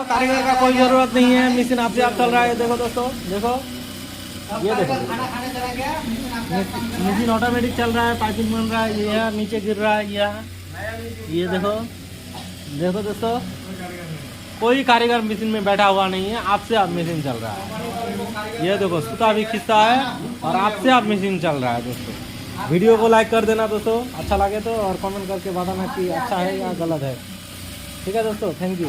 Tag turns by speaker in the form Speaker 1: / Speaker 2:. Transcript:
Speaker 1: दोस्तों कारीगर का कोई जरूरत नहीं है, मशीन आपसे आप चल रहा है। देखो दोस्तों, देखो ये देखो मशीन ऑटोमेटिक चल रहा है, पाइपिंग बन रहा है, ये है नीचे गिर रहा है, ये देखो देखो दोस्तों, कोई कारीगर मशीन में बैठा हुआ नहीं है, आपसे आप मशीन चल रहा है। ये देखो सूता भी खिंचता है और आपसे आप मशीन चल रहा है। दोस्तों वीडियो को लाइक कर देना दोस्तों, अच्छा लगे तो, और कमेंट करके बताना कि अच्छा है या गलत है। ठीक है दोस्तों, थैंक यू।